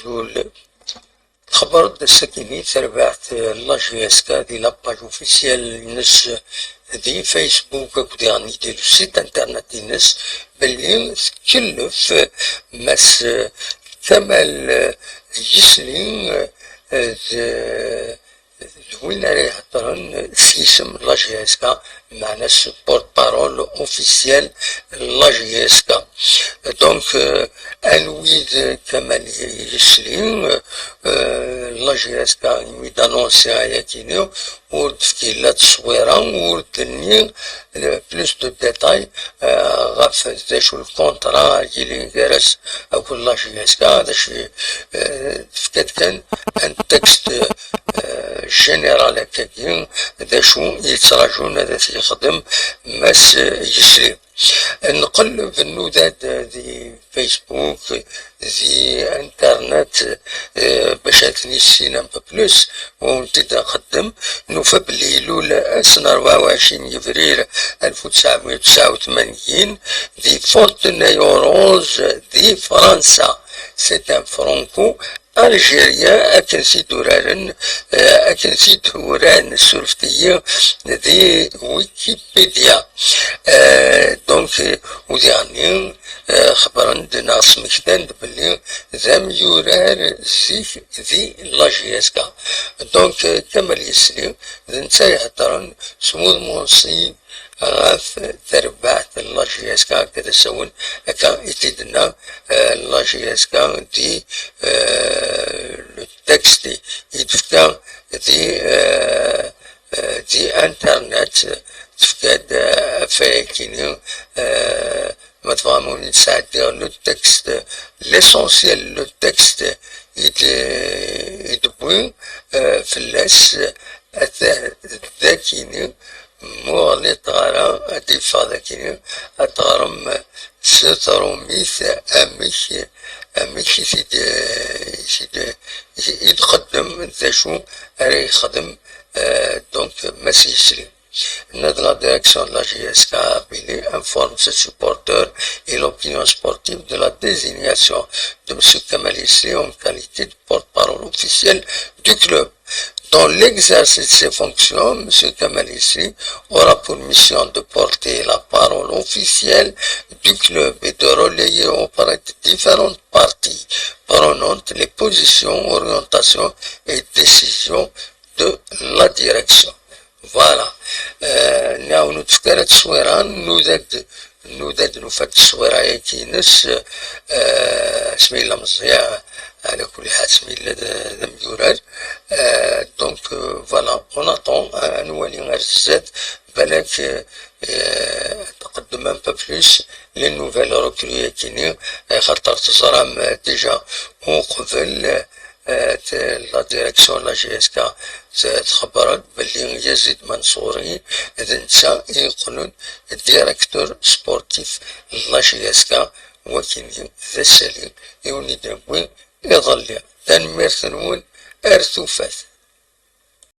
زول خبر ساكني تربعت لا جي اس كا دي لاباج اوفيسيال نس دي فيسبوك كودي غني ديال السيت انترنت الناس باللي تكلف ماس كمال يسلي وين راه يهضرن سيسم لا جي اس كا معنا بورت بارول اوفيسيال لا جي اس كا دونك انويد كمال يسلي لا جي اس كا نويد انونسي ياكينيو ودفتي لا تصويره وردني بلوس دو ديتاي غاف داشو الكونترا اللي جالس او لا جي اس كا داشي فكات كان ان تكست جينيرال هكاكي داشو يتراجون هذا يخدم ماس يسري نقلب النودات دي فيسبوك دي انترنت باش عتني السين ان بلوس ونبدا نخدم نوفى بلي لولا سنة 24 فبراير 1989 دي فونتناي روز دي فرنسا سيت ان فرانكو الجيريا اكنسي دوران السلفتية دي ويكيبيديا دونك وديعني خبرن ناس مكدان بلي زام يورار زيك ذي لا جي اس كا دونك كمال يسلي نتا يهضرن سمود مونسي غاف تربعت لا جي اس كا كذا سون هكا يتدنا لا جي اس كا دي لو تكست يتفكا دي انترنت تفكاد فايكيني ما تفهمون ساعات لو تكست ليسونسيال لو تكست يدبوي فلاس ذاكيني مغني طارا ديفا ذاكيني أطارم ستروميث أميك يتقدم ذاشو راه يخدم دونك ماشي يسري. La direction de la GSK informe ses supporters et l'opinion sportive de la désignation de M. Kamal Yesri en qualité de porte-parole officiel du club. Dans l'exercice de ses fonctions, M. Kamal Yesri aura pour mission de porter la parole officielle du club et de relayer auprès de différentes parties prenantes les positions, orientations et décisions de la direction. Voilà. ناو نتفكر التصويران نوداد نفات التصويرة يكي نس اسمي الله مزيا على كل حال اسمي الله ذم يوراد دونك فوالا اون اتون نولي غير الزاد بالك تقدم ان با بلوس لي نوفيل روكرو يكيني خاطر تزرام ديجا وقبل لا ديريكسيون لا جي اس كا تخبرت باللي يزيد منصوري اذا نتا يقولون الديريكتور سبورتيف لا جي اس كا وكيني ذا سليم يوني دابوي يظل تنمير تنون ارثوفات.